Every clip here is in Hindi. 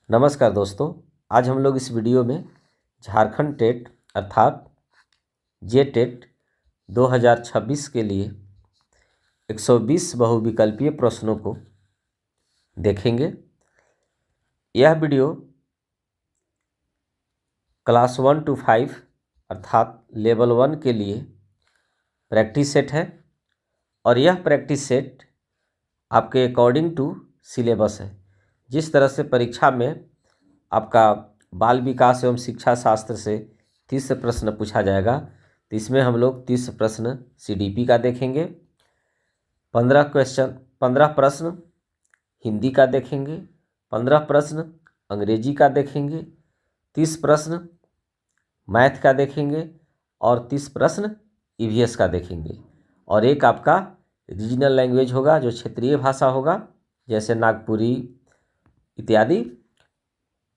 नमस्कार दोस्तों, आज हम लोग इस वीडियो में झारखंड टेट अर्थात जे टेट 2026 के लिए 120 बहुविकल्पीय प्रश्नों को देखेंगे। यह वीडियो क्लास 1 to 5 अर्थात लेवल 1 के लिए प्रैक्टिस सेट है और यह प्रैक्टिस सेट आपके अकॉर्डिंग टू सिलेबस है। जिस तरह से परीक्षा में आपका बाल विकास एवं शिक्षा शास्त्र से 30 प्रश्न पूछा जाएगा, तो इसमें हम लोग 30 प्रश्न सीडीपी का देखेंगे, 15 प्रश्न हिंदी का देखेंगे, 15 प्रश्न अंग्रेजी का देखेंगे, 30 प्रश्न मैथ का देखेंगे और 30 प्रश्न ईवीएस का देखेंगे। और एक आपका रीजनल लैंग्वेज होगा जो क्षेत्रीय भाषा होगा, जैसे नागपुरी इत्यादि।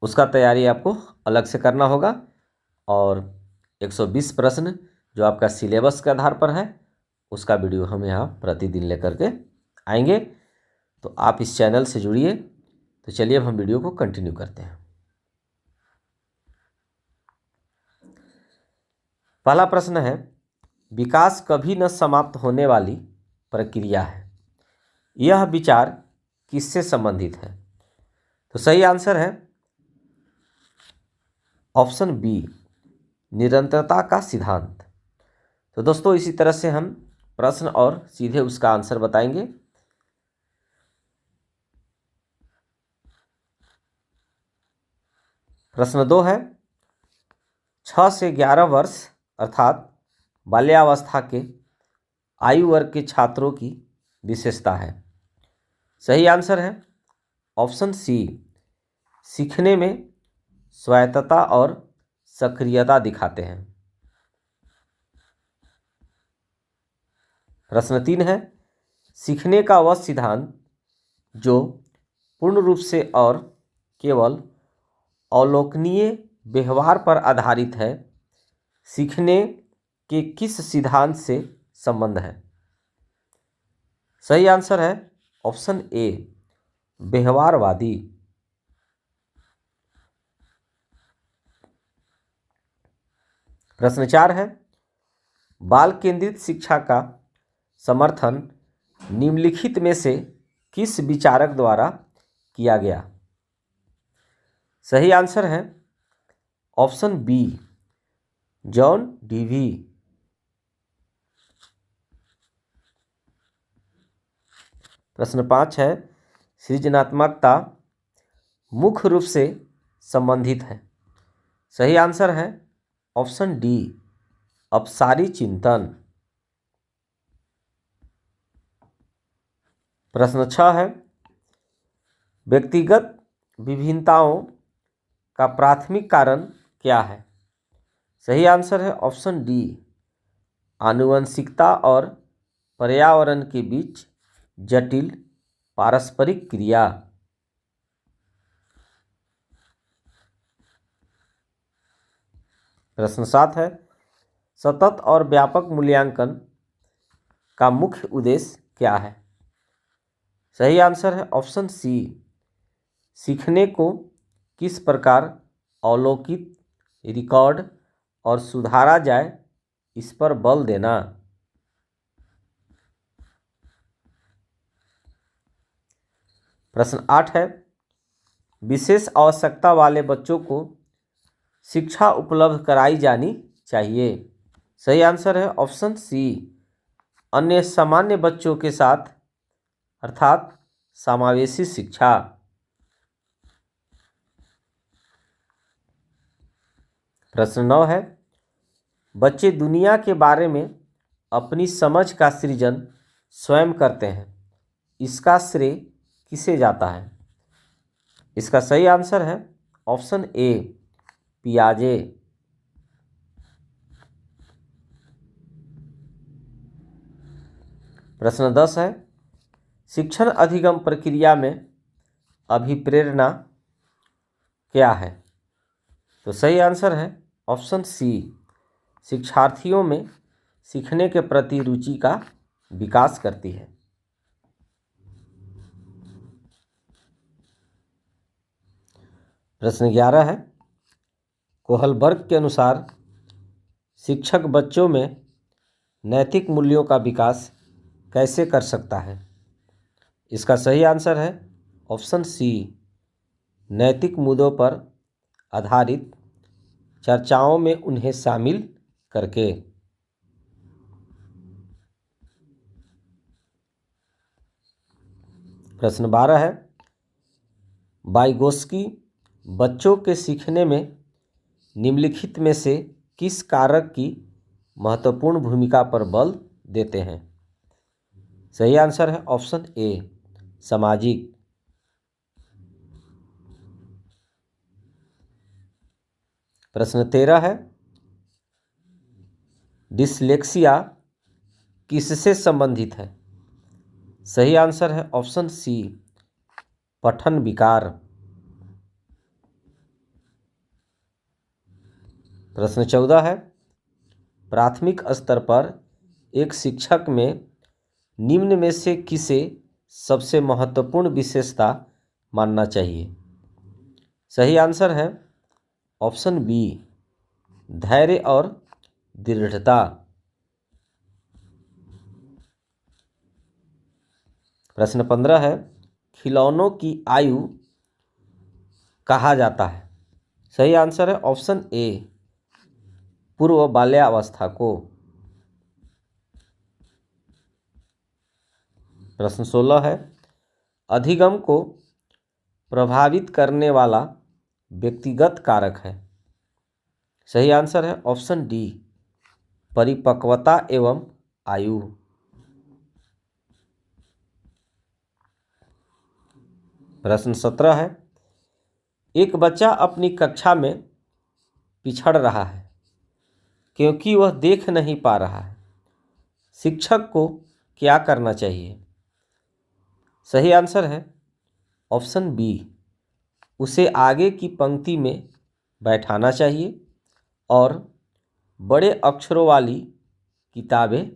उसका तैयारी आपको अलग से करना होगा और 120 प्रश्न जो आपका सिलेबस के आधार पर है उसका वीडियो हम यहाँ प्रतिदिन लेकर के आएंगे। तो आप इस चैनल से जुड़िए। तो चलिए अब हम वीडियो को कंटिन्यू करते हैं। पहला प्रश्न है, विकास कभी न समाप्त होने वाली प्रक्रिया है, यह विचार किससे संबंधित है? तो सही आंसर है ऑप्शन बी, निरंतरता का सिद्धांत। तो दोस्तों इसी तरह से हम प्रश्न और सीधे उसका आंसर बताएंगे। प्रश्न 2 है, 6 से 11 वर्ष अर्थात बाल्यावस्था के आयु वर्ग के छात्रों की विशेषता है। सही आंसर है ऑप्शन सी, सीखने में स्वायत्तता और सक्रियता दिखाते हैं। प्रश्न 3 है, सीखने का वह सिद्धांत जो पूर्ण रूप से और केवल अवलोकनीय व्यवहार पर आधारित है, सीखने के किस सिद्धांत से संबंध है? सही आंसर है ऑप्शन ए, व्यवहारवादी। प्रश्न 4 है, बाल केंद्रित शिक्षा का समर्थन निम्नलिखित में से किस विचारक द्वारा किया गया? सही आंसर है ऑप्शन बी, जॉन डीवी। प्रश्न 5 है, सृजनात्मकता मुख्य रूप से संबंधित है। सही आंसर है ऑप्शन डी, अपसारी चिंतन। प्रश्न 6 है, व्यक्तिगत विभिन्नताओं का प्राथमिक कारण क्या है? सही आंसर है ऑप्शन डी, आनुवंशिकता और पर्यावरण के बीच जटिल पारस्परिक क्रिया। प्रश्न 7 है, सतत और व्यापक मूल्यांकन का मुख्य उद्देश्य क्या है? सही आंसर है ऑप्शन सी, सीखने को किस प्रकार अवलोकित, रिकॉर्ड और सुधारा जाए इस पर बल देना। प्रश्न 8 है, विशेष आवश्यकता वाले बच्चों को शिक्षा उपलब्ध कराई जानी चाहिए। सही आंसर है ऑप्शन सी, अन्य सामान्य बच्चों के साथ अर्थात समावेशी शिक्षा। प्रश्न 9 है, बच्चे दुनिया के बारे में अपनी समझ का सृजन स्वयं करते हैं, इसका श्रेय किसे जाता है? इसका सही आंसर है ऑप्शन ए, पियाजे। प्रश्न 10 है, शिक्षण अधिगम प्रक्रिया में अभिप्रेरणा क्या है? तो सही आंसर है ऑप्शन सी, शिक्षार्थियों में सीखने के प्रति रुचि का विकास करती है। प्रश्न 11 है, कोहलबर्ग के अनुसार शिक्षक बच्चों में नैतिक मूल्यों का विकास कैसे कर सकता है? इसका सही आंसर है ऑप्शन सी, नैतिक मुद्दों पर आधारित चर्चाओं में उन्हें शामिल करके। प्रश्न 12 है, वाइगोस्की बच्चों के सीखने में निम्नलिखित में से किस कारक की महत्वपूर्ण भूमिका पर बल देते हैं? सही आंसर है ऑप्शन ए, सामाजिक। प्रश्न 13 है, डिसलेक्सिया किससे संबंधित है? सही आंसर है ऑप्शन सी, पठन विकार। प्रश्न 14 है, प्राथमिक स्तर पर एक शिक्षक में निम्न में से किसे सबसे महत्वपूर्ण विशेषता मानना चाहिए? सही आंसर है ऑप्शन बी, धैर्य और दृढ़ता। प्रश्न 15 है, खिलौनों की आयु कहा जाता है? सही आंसर है ऑप्शन ए, पूर्व बाल्यावस्था को। प्रश्न 16 है, अधिगम को प्रभावित करने वाला व्यक्तिगत कारक है? सही आंसर है ऑप्शन डी, परिपक्वता एवं आयु। प्रश्न 17 है, एक बच्चा अपनी कक्षा में पिछड़ रहा है क्योंकि वह देख नहीं पा रहा है। शिक्षक को क्या करना चाहिए? सही आंसर है ऑप्शन बी, उसे आगे की पंक्ति में बैठाना चाहिए और बड़े अक्षरों वाली किताबें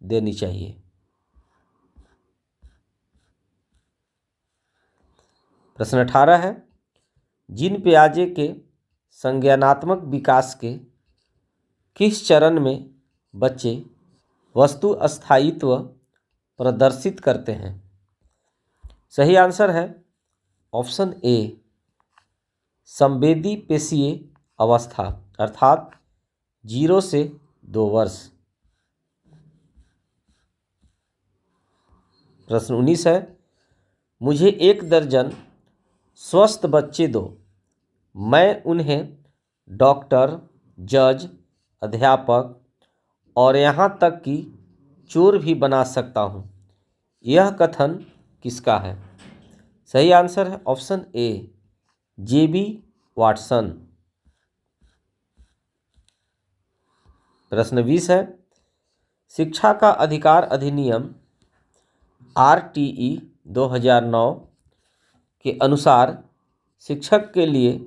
देनी चाहिए। प्रश्न 18 है, जीन पियाजे के संज्ञानात्मक विकास के किस चरण में बच्चे वस्तु स्थायित्व प्रदर्शित करते हैं? सही आंसर है ऑप्शन ए, संवेदी पेशीय अवस्था अर्थात 0 से 2 वर्ष। प्रश्न 19 है, मुझे 1 दर्जन स्वस्थ बच्चे दो, मैं उन्हें डॉक्टर, जज, अध्यापक और यहाँ तक कि चोर भी बना सकता हूँ। यह कथन किसका है? सही आंसर है ऑप्शन ए, जेबी वाटसन। प्रश्न 20 है, शिक्षा का अधिकार अधिनियम आरटीई 2009 के अनुसार शिक्षक के लिए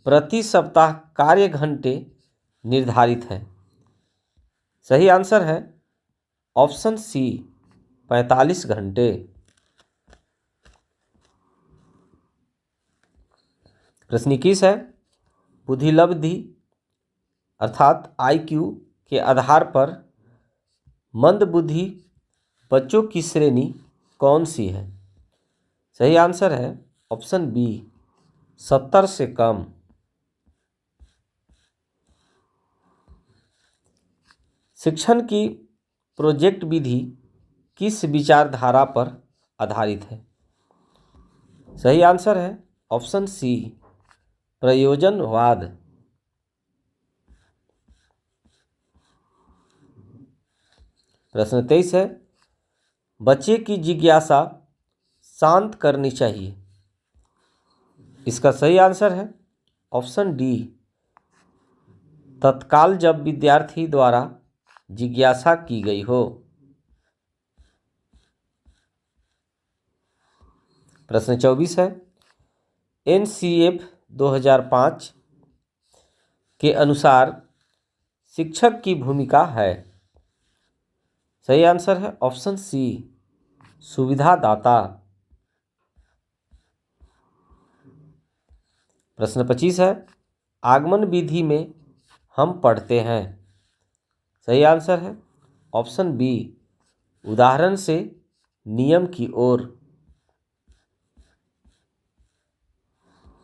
प्रति सप्ताह कार्य घंटे निर्धारित है। सही आंसर है ऑप्शन सी, 45 घंटे। प्रश्न 21 है, बुद्धिलब्धि अर्थात आईक्यू के आधार पर मंदबुद्धि बच्चों की श्रेणी कौन सी है? सही आंसर है ऑप्शन बी, 70 से कम। शिक्षण की प्रोजेक्ट विधि किस विचारधारा पर आधारित है? सही आंसर है ऑप्शन सी, प्रयोजनवाद। प्रश्न 23 है, बच्चे की जिज्ञासा शांत करनी चाहिए। इसका सही आंसर है ऑप्शन डी, तत्काल जब विद्यार्थी द्वारा जिज्ञासा की गई हो। प्रश्न 24 है, एनसीएफ 2005 के अनुसार शिक्षक की भूमिका है? सही आंसर है ऑप्शन सी, सुविधादाता। प्रश्न 25 है, आगमन विधि में हम पढ़ते हैं। सही आंसर है ऑप्शन बी, उदाहरण से नियम की ओर।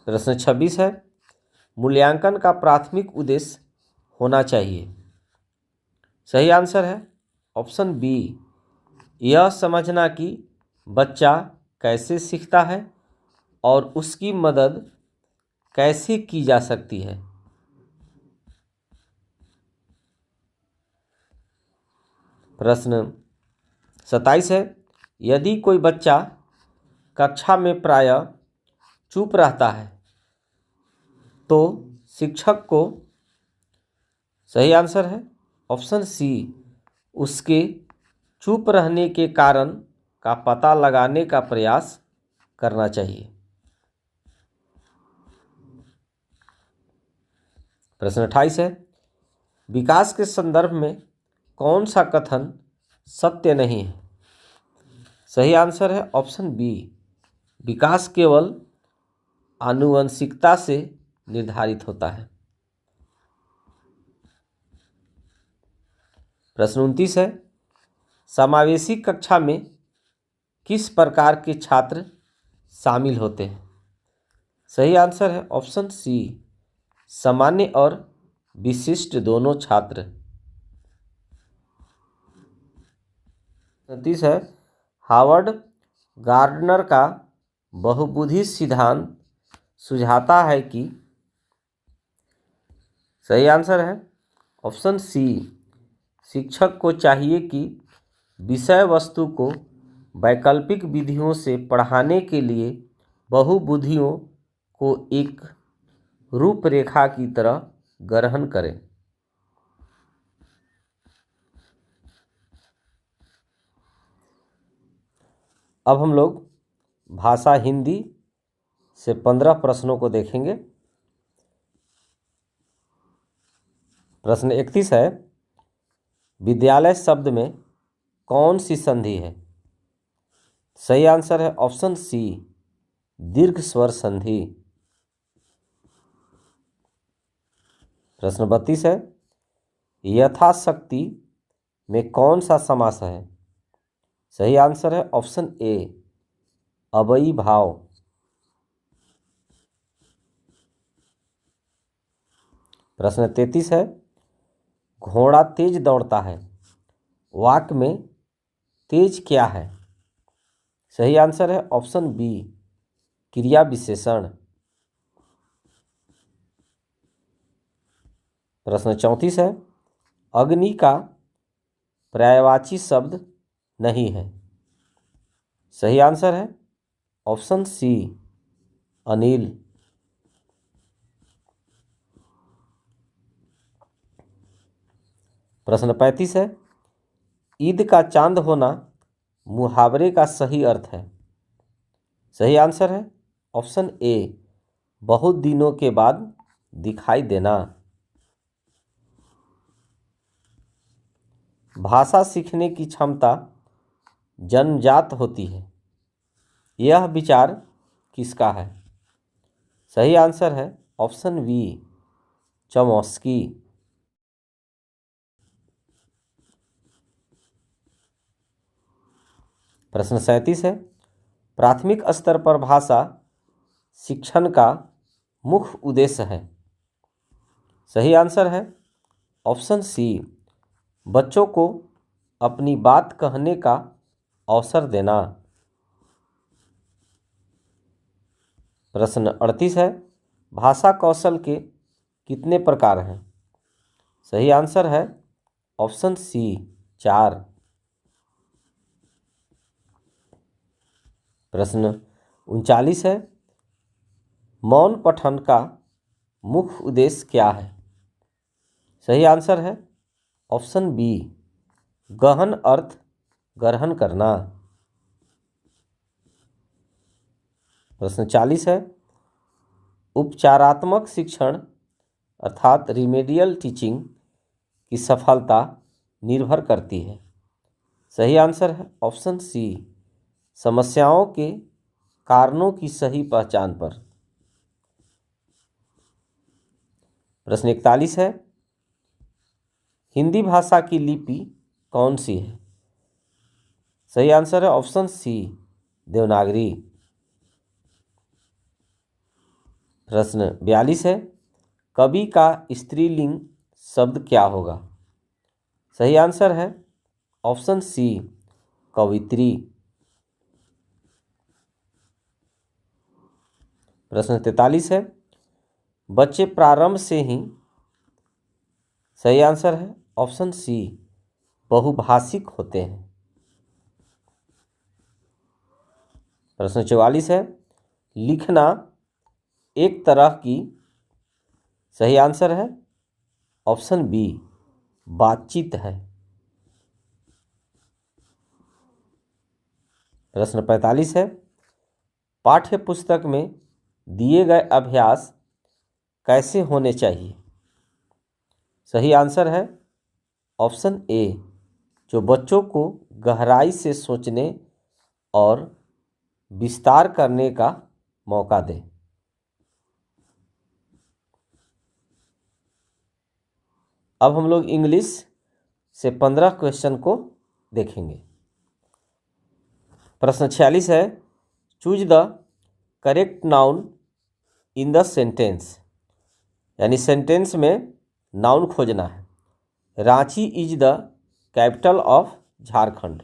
प्रश्न 26 है, मूल्यांकन का प्राथमिक उद्देश्य होना चाहिए। सही आंसर है ऑप्शन बी, यह समझना कि बच्चा कैसे सीखता है और उसकी मदद कैसे की जा सकती है। प्रश्न 27 है, यदि कोई बच्चा कक्षा में प्रायः चुप रहता है तो शिक्षक को, सही आंसर है ऑप्शन सी, उसके चुप रहने के कारण का पता लगाने का प्रयास करना चाहिए। प्रश्न 28 है, विकास के संदर्भ में कौन सा कथन सत्य नहीं है। सही आंसर है ऑप्शन बी, विकास केवल आनुवंशिकता से निर्धारित होता है। प्रश्न 29 है, समावेशी कक्षा में किस प्रकार के छात्र शामिल होते हैं। सही आंसर है ऑप्शन सी, सामान्य और विशिष्ट दोनों छात्र। 29 है, हार्वर्ड गार्डनर का बहुबुद्धि सिद्धांत सुझाता है कि, सही आंसर है ऑप्शन सी, शिक्षक को चाहिए कि विषय वस्तु को वैकल्पिक विधियों से पढ़ाने के लिए बहुबुद्धियों को एक रूपरेखा की तरह ग्रहण करें। अब हम लोग भाषा हिंदी से 15 प्रश्नों को देखेंगे। प्रश्न 31 है, विद्यालय शब्द में कौन सी संधि है। सही आंसर है ऑप्शन सी, दीर्घ स्वर संधि। प्रश्न 32 है, यथाशक्ति में कौन सा समास है। सही आंसर है ऑप्शन ए, अवयवी भाव। प्रश्न 33 है, घोड़ा तेज दौड़ता है, वाक्य में तेज क्या है। सही आंसर है ऑप्शन बी, क्रिया विशेषण। प्रश्न 34 है, अग्नि का पर्यायवाची शब्द नहीं है। सही आंसर है ऑप्शन सी, अनिल। प्रश्न 35 है, ईद का चांद होना मुहावरे का सही अर्थ है। सही आंसर है ऑप्शन ए, बहुत दिनों के बाद दिखाई देना। भाषा सीखने की क्षमता जन्मजात होती है, यह विचार किसका है। सही आंसर है ऑप्शन बी, चॉम्स्की। प्रश्न 37 है, प्राथमिक स्तर पर भाषा शिक्षण का मुख्य उद्देश्य है। सही आंसर है ऑप्शन सी, बच्चों को अपनी बात कहने का अवसर देना। प्रश्न 38 है, भाषा कौशल के कितने प्रकार हैं। सही आंसर है ऑप्शन सी, 4। प्रश्न 39 है, मौन पठन का मुख्य उद्देश्य क्या है। सही आंसर है ऑप्शन बी, गहन अर्थ ग्रहण करना। प्रश्न 40 है, उपचारात्मक शिक्षण अर्थात रिमेडियल टीचिंग की सफलता निर्भर करती है। सही आंसर है ऑप्शन सी, समस्याओं के कारणों की सही पहचान पर। प्रश्न 41 है, हिंदी भाषा की लिपि कौन सी है? सही आंसर है ऑप्शन सी, देवनागरी। प्रश्न 42 है, कवि का स्त्रीलिंग शब्द क्या होगा? सही आंसर है ऑप्शन सी, कवित्री। प्रश्न 43 है, बच्चे प्रारंभ से ही, सही आंसर है ऑप्शन सी, बहुभाषिक होते हैं। प्रश्न 44 है, लिखना एक तरह की, सही आंसर है ऑप्शन बी, बातचीत है। प्रश्न 45 है, पाठ्य पुस्तक में दिए गए अभ्यास कैसे होने चाहिए? सही आंसर है ऑप्शन ए, जो बच्चों को गहराई से सोचने और विस्तार करने का मौका दे। अब हम लोग इंग्लिश से 15 क्वेश्चन को देखेंगे। प्रश्न 46 है, choose the correct noun in the sentence, यानी सेंटेंस में नाउन खोजना है। Ranchi is the capital of Jharkhand,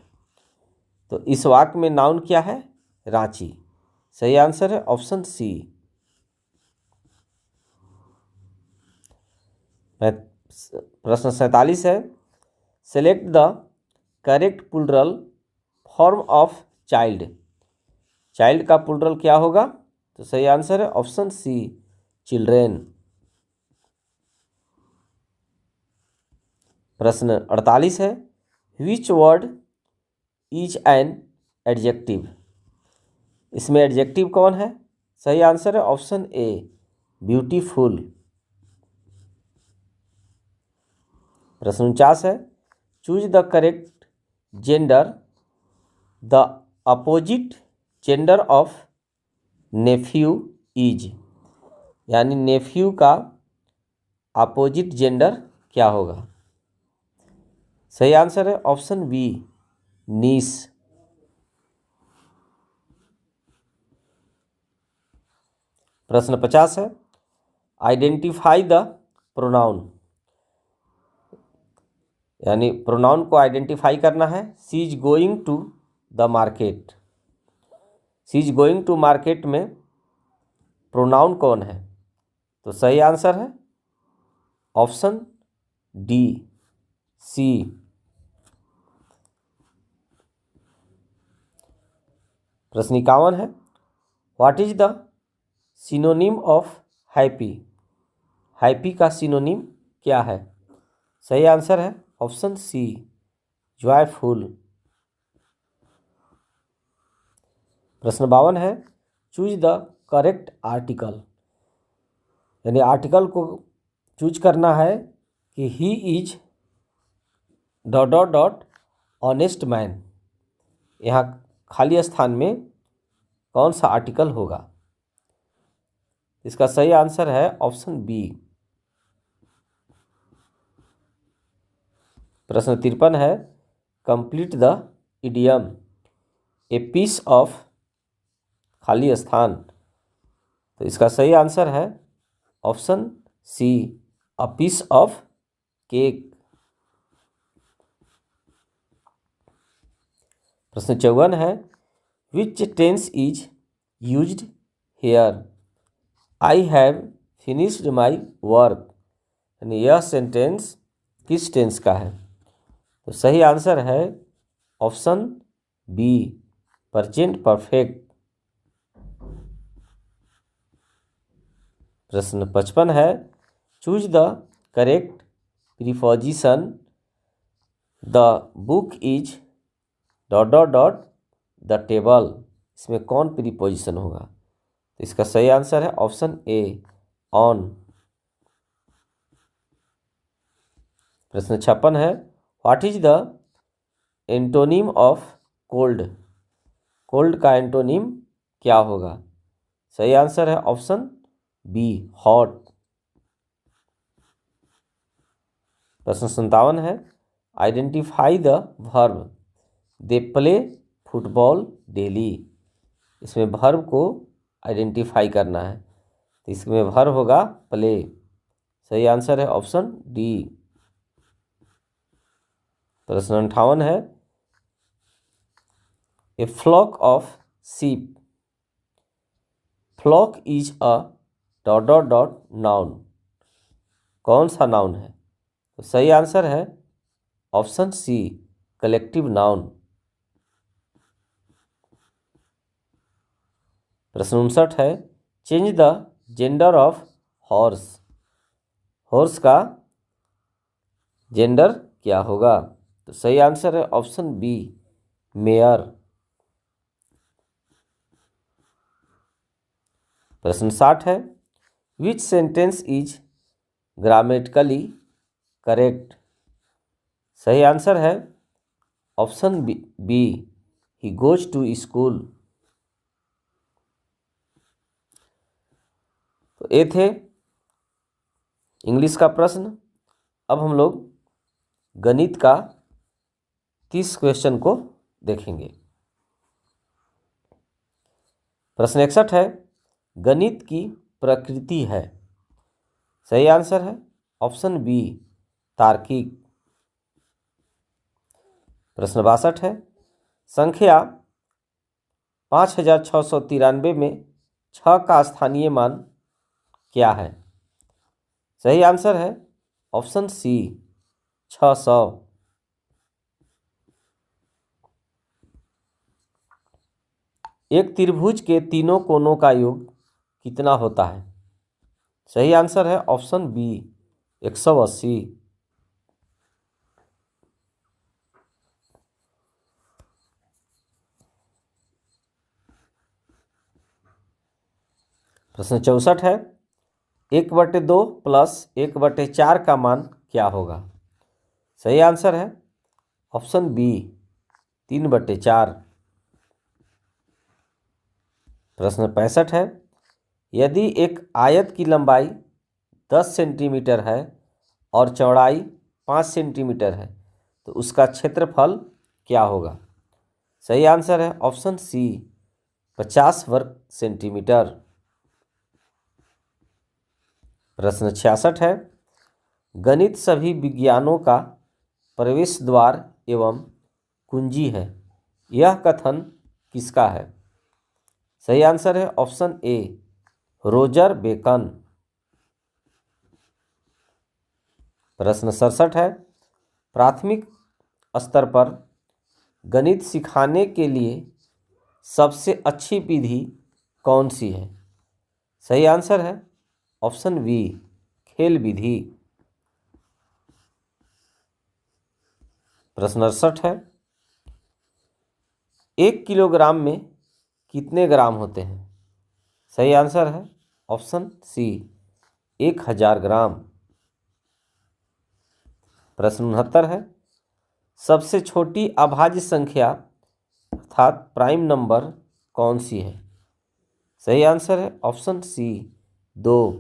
तो इस वाक्य में नाउन क्या है? रांची। सही आंसर है ऑप्शन सी। प्रश्न 47 है, select the correct plural form of child. Child का प्लूरल क्या होगा? तो सही आंसर है ऑप्शन सी, चिल्ड्रेन। प्रश्न 48 है, which word is an adjective. इसमें एडजेक्टिव कौन है? सही आंसर है ऑप्शन ए, ब्यूटीफुल। प्रश्न 49 है, choose the correct gender, the opposite gender of nephew is, यानी नेफ्यू का अपोजिट जेंडर क्या होगा? सही आंसर है ऑप्शन बी, नीस। प्रश्न 50 है, आइडेंटिफाई द प्रोनाउन, यानी प्रोनाउन को आइडेंटिफाई करना है। She is going to the market. She is going to market में प्रोनाउन कौन है? तो सही आंसर है ऑप्शन डी, सी। प्रश्न 51 है, what is the synonym of happy. Happy का सिनोनिम क्या है? सही आंसर है ऑप्शन सी, जॉयफुल। प्रश्न 52 है, चूज द करेक्ट आर्टिकल, यानी आर्टिकल को चूज करना है कि he is dot dot dot honest man. यहाँ खाली स्थान में कौन सा आर्टिकल होगा? इसका सही आंसर है ऑप्शन बी। प्रश्न 53 है, complete the idiom, a piece of, खाली स्थान, तो इसका सही आंसर है option C, a piece of cake. प्रश्न 54 है, which tense is used here. I have finished my work, यानी यह सेंटेंस किस टेंस का है? तो सही आंसर है ऑप्शन बी, प्रेजेंट परफेक्ट। प्रश्न 55 है, choose the correct preposition, the book is dot dot dot the table. इसमें कौन प्रीपोजिशन होगा? तो इसका सही आंसर है ऑप्शन ए, ऑन। प्रश्न 56 है, what is the antonym of cold. Cold का एंटोनिम क्या होगा? सही आंसर है ऑप्शन बी, हॉट। प्रश्न 57 है, identify the verb they play football daily. इसमें वर्ब को आइडेंटिफाई करना है, तो इसमें वर्ब होगा प्ले। सही आंसर है ऑप्शन डी। प्रश्न 58 है, a flock of sheep, flock is a dot dot dot noun. कौन सा नाउन है? तो सही आंसर है ऑप्शन सी, कलेक्टिव नाउन। प्रश्न 59 है, change the gender of horse. Horse का जेंडर क्या होगा? तो सही आंसर है ऑप्शन बी, मेयर। प्रश्न 60 है, which sentence is grammatically correct. सही आंसर है option B, he goes to school. तो ये थे इंग्लिश का प्रश्न। अब हम लोग गणित का 30 क्वेश्चन को देखेंगे। प्रश्न 61 है, गणित की प्रकृति है। सही आंसर है ऑप्शन बी, तार्किक। प्रश्न 62 है, संख्या 5693 में 6 का स्थानीय मान क्या है? सही आंसर है ऑप्शन सी, 600। एक त्रिभुज के तीनों कोनों का योग कितना होता है? सही आंसर है ऑप्शन बी, 180। प्रश्न 64 है, 1/2 प्लस 1/4 का मान क्या होगा? सही आंसर है ऑप्शन बी, 3/4। प्रश्न 65 है, यदि एक आयत की लंबाई 10 सेंटीमीटर है और चौड़ाई 5 सेंटीमीटर है तो उसका क्षेत्रफल क्या होगा? सही आंसर है ऑप्शन सी, 50 वर्ग सेंटीमीटर। प्रश्न 66 है, गणित सभी विज्ञानों का प्रवेश द्वार एवं कुंजी है, यह कथन किसका है? सही आंसर है ऑप्शन ए, रोजर बेकन। प्रश्न 67 है, प्राथमिक स्तर पर गणित सिखाने के लिए सबसे अच्छी विधि कौन सी है? सही आंसर है ऑप्शन बी, खेल विधि। प्रश्न 68 है, 1 किलोग्राम में कितने ग्राम होते हैं? सही आंसर है ऑप्शन सी, 1000 ग्राम। प्रश्न 69 है, सबसे छोटी अभाज्य संख्या अर्थात प्राइम नंबर कौन सी है? सही आंसर है ऑप्शन सी, 2।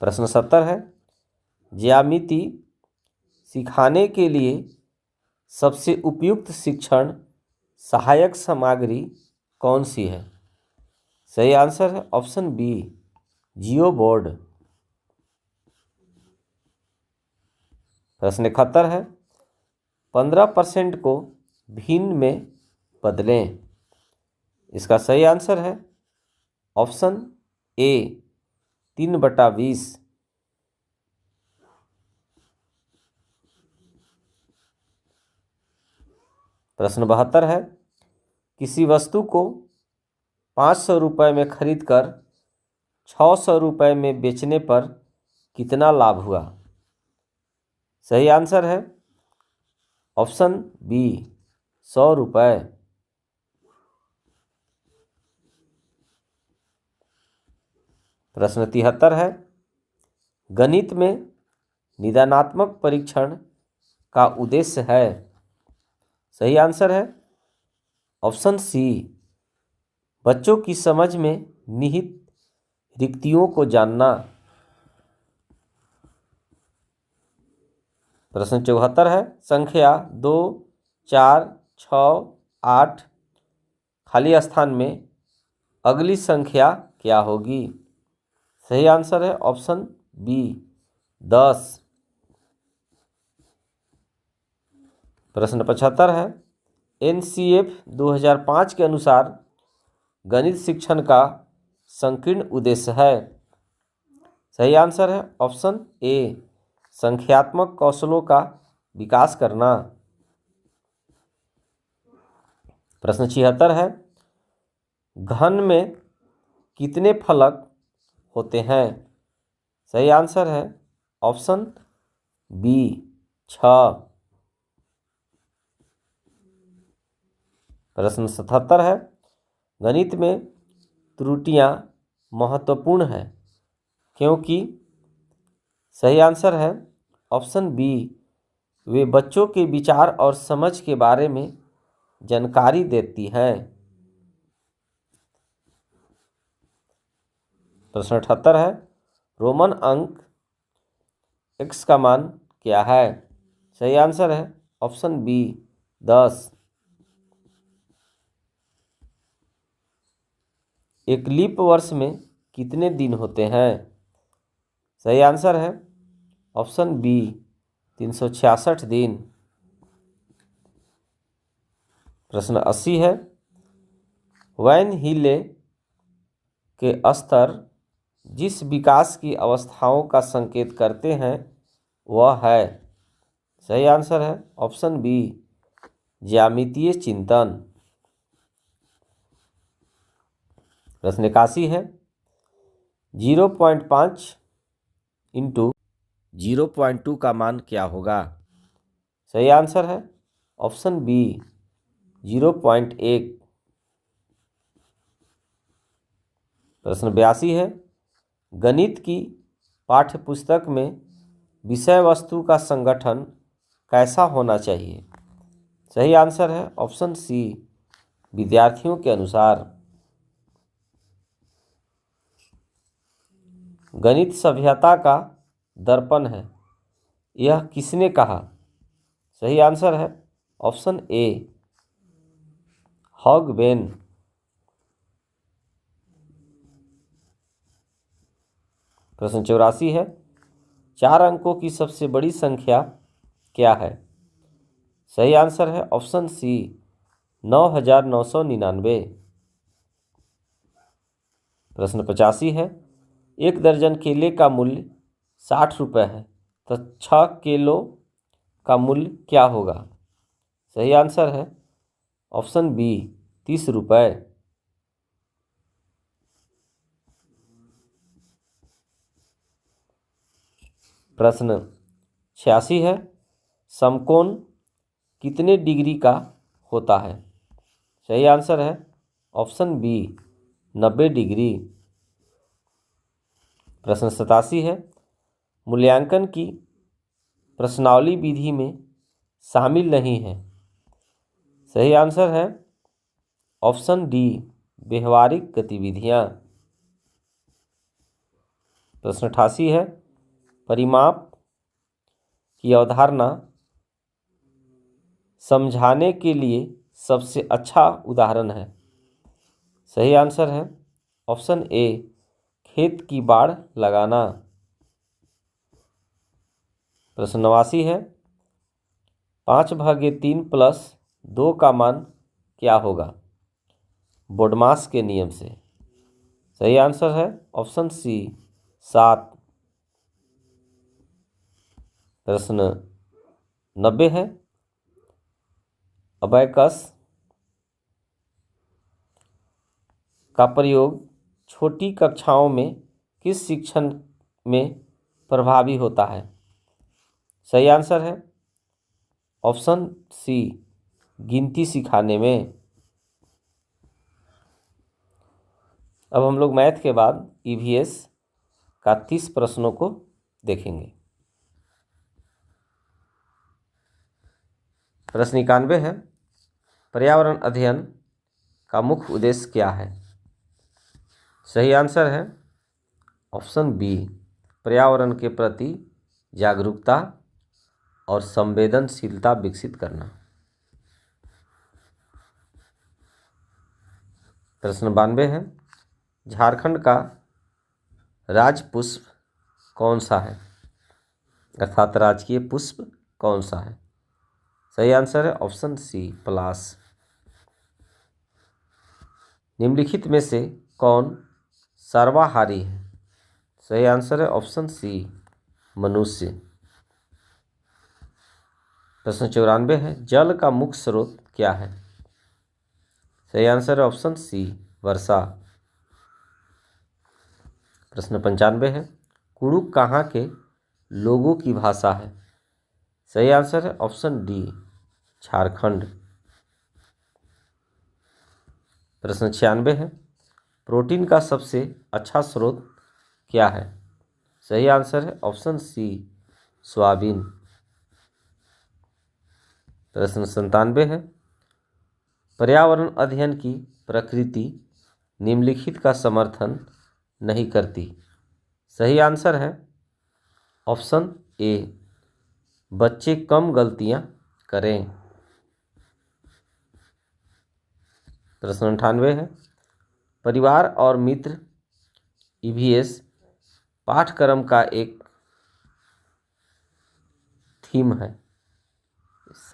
प्रश्न 70 है, ज्यामिति सिखाने के लिए सबसे उपयुक्त शिक्षण सहायक सामग्री कौन सी है? सही आंसर है ऑप्शन बी, जियो बोर्ड। प्रश्न 71 है, 15% को भिन्न में बदलें। इसका सही आंसर है ऑप्शन ए, 3/20। प्रश्न 72 है, किसी वस्तु को 500 रुपये में खरीद कर 600 रुपये में बेचने पर कितना लाभ हुआ? सही आंसर है ऑप्शन बी, 100 रुपये। प्रश्न 73 है, गणित में निदानात्मक परीक्षण का उद्देश्य है। सही आंसर है ऑप्शन सी, बच्चों की समझ में निहित रिक्तियों को जानना। प्रश्न 74 है, संख्या 2, 4, 6, 8 खाली स्थान में अगली संख्या क्या होगी? सही आंसर है ऑप्शन बी 10। प्रश्न 75 है, NCF 2005 के अनुसार गणित शिक्षण का संकीर्ण उद्देश्य है। सही आंसर है ऑप्शन ए संख्यात्मक कौशलों का विकास करना। प्रश्न 76 है, घन में कितने फलक होते हैं? सही आंसर है ऑप्शन बी 6। प्रश्न 77 है, गणित में त्रुटियां महत्वपूर्ण है क्योंकि? सही आंसर है ऑप्शन बी वे बच्चों के विचार और समझ के बारे में जानकारी देती हैं। प्रश्न 78 है, रोमन अंक x का मान क्या है? सही आंसर है ऑप्शन बी 10। एक लीप वर्ष में कितने दिन होते हैं? सही आंसर है ऑप्शन बी 366 दिन। प्रश्न 80 है, वैन हीले के स्तर जिस विकास की अवस्थाओं का संकेत करते हैं वह है? सही आंसर है ऑप्शन बी ज्यामितीय चिंतन। प्रश्न 81 है, 0.5 इंटू 0.2 का मान क्या होगा? सही आंसर है ऑप्शन बी 0.1। प्रश्न 82 है, गणित की पाठ्यपुस्तक में विषय वस्तु का संगठन कैसा होना चाहिए? सही आंसर है ऑप्शन सी विद्यार्थियों के अनुसार। गणित सभ्यता का दर्पण है, यह किसने कहा? सही आंसर है ऑप्शन ए हॉगबेन। प्रश्न 84 है, 4 अंकों की सबसे बड़ी संख्या क्या है? सही आंसर है ऑप्शन सी 9999। प्रश्न 85 है, 1 दर्जन केले का मूल्य 60 रुपये है तो 6 किलो का मूल्य क्या होगा? सही आंसर है ऑप्शन बी 30 रुपये। प्रश्न 86 है, समकोण कितने डिग्री का होता है? सही आंसर है ऑप्शन बी 90 डिग्री। प्रश्न 87 है, मूल्यांकन की प्रश्नावली विधि में शामिल नहीं है। सही आंसर है ऑप्शन डी व्यवहारिक गतिविधियां। प्रश्न 88 है, परिमाप की अवधारणा समझाने के लिए सबसे अच्छा उदाहरण है? सही आंसर है ऑप्शन ए खेत की बाड़ लगाना। प्रश्न 89 है, 5/3 + 2 का मान क्या होगा बोडमास के नियम से? सही आंसर है ऑप्शन सी 7। प्रश्न 90 है, अबैकस का प्रयोग छोटी कक्षाओं में किस शिक्षण में प्रभावी होता है? सही आंसर है ऑप्शन सी गिनती सिखाने में। अब हम लोग मैथ के बाद EVS का 30 प्रश्नों को देखेंगे। प्रश्न 91 है, पर्यावरण अध्ययन का मुख्य उद्देश्य क्या है? सही आंसर है ऑप्शन बी पर्यावरण के प्रति जागरूकता और संवेदनशीलता विकसित करना। प्रश्न 92 है, झारखंड का राज पुष्प कौन सा है, अर्थात राजकीय पुष्प कौन सा है। सही आंसर है ऑप्शन सी पलाश। निम्नलिखित में से कौन सर्वाहारी है। सही आंसर है ऑप्शन सी मनुष्य। प्रश्न 94 है, जल का मुख्य स्रोत क्या है। सही आंसर है ऑप्शन सी वर्षा। प्रश्न 95 है, कुड़ुक कहाँ के लोगों की भाषा है। सही आंसर है ऑप्शन डी झारखंड। प्रश्न 96 है, प्रोटीन का सबसे अच्छा स्रोत क्या है। सही आंसर है ऑप्शन सी सोयाबीन। प्रश्न 97 है, पर्यावरण अध्ययन की प्रकृति निम्नलिखित का समर्थन नहीं करती। सही आंसर है ऑप्शन ए बच्चे कम गलतियां करें। प्रश्न 98 है, परिवार और मित्र ईवीएस पाठ्यक्रम का एक थीम है,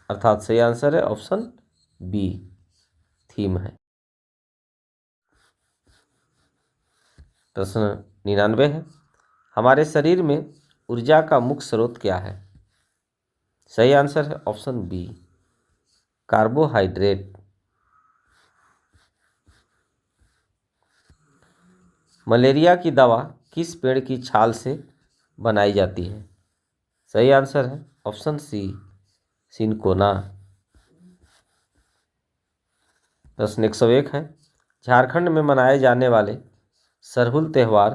अर्थात सही आंसर है ऑप्शन बी थीम है। प्रश्न 99 है, हमारे शरीर में ऊर्जा का मुख्य स्रोत क्या है। सही आंसर है ऑप्शन बी कार्बोहाइड्रेट। मलेरिया की दवा किस पेड़ की छाल से बनाई जाती है। सही आंसर है ऑप्शन सी सिनकोना। प्रश्न 101 है, झारखंड में मनाए जाने वाले सरहुल त्यौहार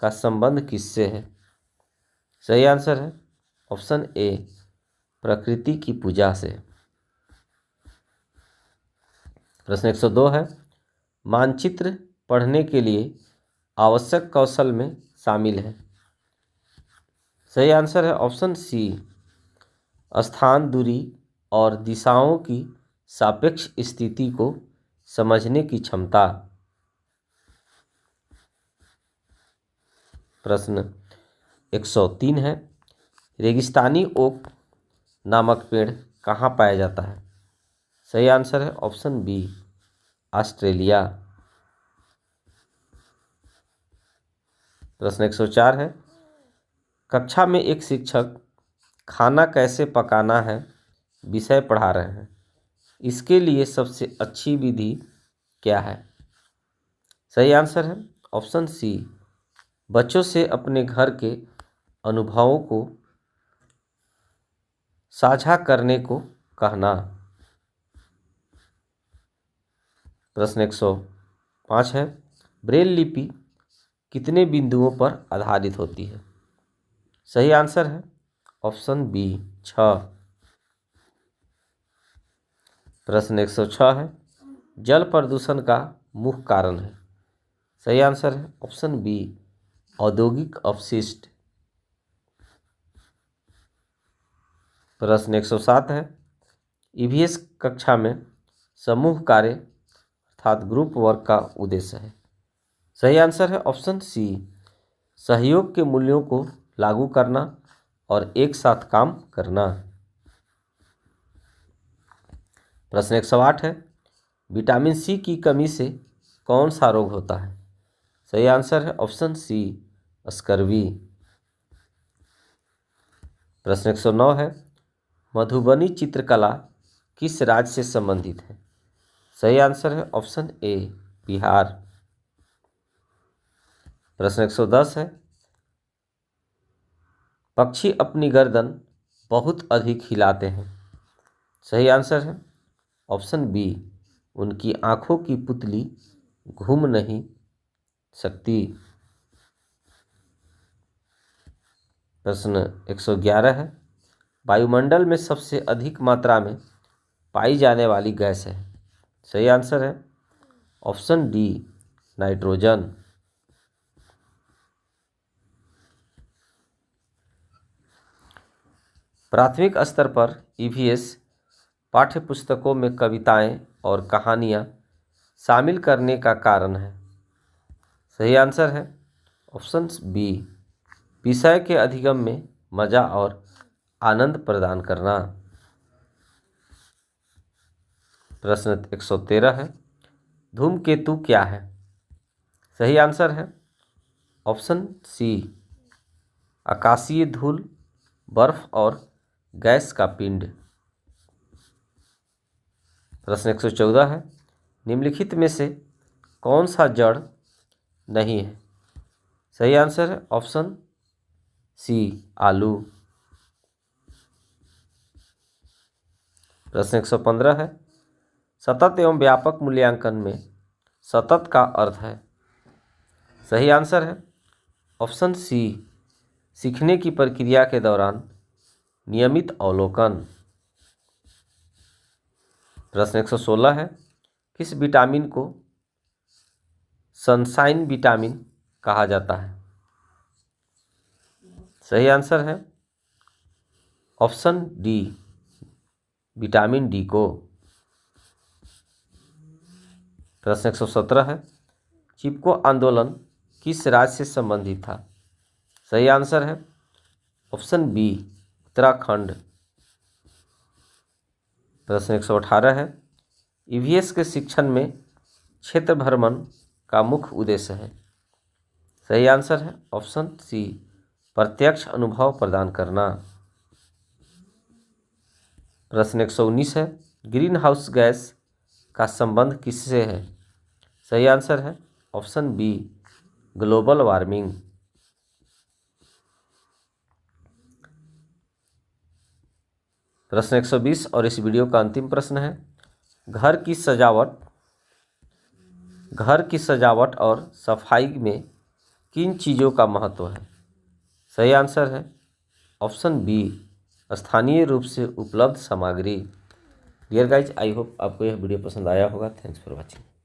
का संबंध किससे है। सही आंसर है ऑप्शन ए प्रकृति की पूजा से। प्रश्न 102 है, मानचित्र पढ़ने के लिए आवश्यक कौशल में शामिल है। सही आंसर है ऑप्शन सी स्थान, दूरी और दिशाओं की सापेक्ष स्थिति को समझने की क्षमता। प्रश्न 103 है, रेगिस्तानी ओक नामक पेड़ कहाँ पाया जाता है। सही आंसर है ऑप्शन बी ऑस्ट्रेलिया। प्रश्न 104 है, कक्षा में एक शिक्षक खाना कैसे पकाना है विषय पढ़ा रहे हैं, इसके लिए सबसे अच्छी विधि क्या है। सही आंसर है ऑप्शन सी बच्चों से अपने घर के अनुभवों को साझा करने को कहना। प्रश्न 105 है, ब्रेल लिपि कितने बिंदुओं पर आधारित होती है। सही आंसर है ऑप्शन बी 6। प्रश्न 106 है, जल प्रदूषण का मुख्य कारण है। सही आंसर है ऑप्शन बी औद्योगिक अपशिष्ट। प्रश्न 107 है, ईवीएस कक्षा में समूह कार्य अर्थात ग्रुप वर्क का उद्देश्य है। सही आंसर है ऑप्शन सी सहयोग के मूल्यों को लागू करना और एक साथ काम करना। प्रश्न 108 है, विटामिन सी की कमी से कौन सा रोग होता है। सही आंसर है ऑप्शन सी स्कर्वी। प्रश्न 109 है, मधुबनी चित्रकला किस राज्य से संबंधित है। सही आंसर है ऑप्शन ए बिहार। प्रश्न 110 है, पक्षी अपनी गर्दन बहुत अधिक हिलाते हैं। सही आंसर है ऑप्शन बी उनकी आंखों की पुतली घूम नहीं सकती। प्रश्न 111 है, वायुमंडल में सबसे अधिक मात्रा में पाई जाने वाली गैस है। सही आंसर है ऑप्शन डी नाइट्रोजन। प्राथमिक स्तर पर ईवीएस पाठ्य पुस्तकों में कविताएं और कहानियां शामिल करने का कारण है। सही आंसर है ऑप्शन बी, विषय के अधिगम में मजा और आनंद प्रदान करना। प्रश्न 113 है, धूमकेतु क्या है? सही आंसर है ऑप्शन सी, आकाशीय धूल, बर्फ और गैस का पिंड। प्रश्न 114 है, निम्नलिखित में से कौन सा जड़ नहीं है? सही आंसर है ऑप्शन सी, आलू। प्रश्न 115 है, सतत एवं व्यापक मूल्यांकन में सतत का अर्थ है? सही आंसर है ऑप्शन सी, सीखने की प्रक्रिया के दौरान नियमित अवलोकन। प्रश्न 116 है, किस विटामिन को सनशाइन विटामिन कहा जाता है? सही आंसर है ऑप्शन डी, विटामिन डी को। प्रश्न 117 है, चिपको आंदोलन किस राज्य से संबंधित था? सही आंसर है ऑप्शन बी, उत्तराखंड। प्रश्न 118 है, ईवीएस के शिक्षण में क्षेत्र भ्रमण का मुख्य उद्देश्य है? सही आंसर है ऑप्शन सी, प्रत्यक्ष अनुभव प्रदान करना। प्रश्न 119 है, ग्रीन हाउस गैस का संबंध किससे है? सही आंसर है ऑप्शन बी, ग्लोबल वार्मिंग। प्रश्न 120 और इस वीडियो का अंतिम प्रश्न है, घर की सजावट और सफाई में किन चीज़ों का महत्व है? सही आंसर है ऑप्शन बी, स्थानीय रूप से उपलब्ध सामग्री। डियर गाइज, आई होप आपको यह वीडियो पसंद आया होगा। Thanks for watching.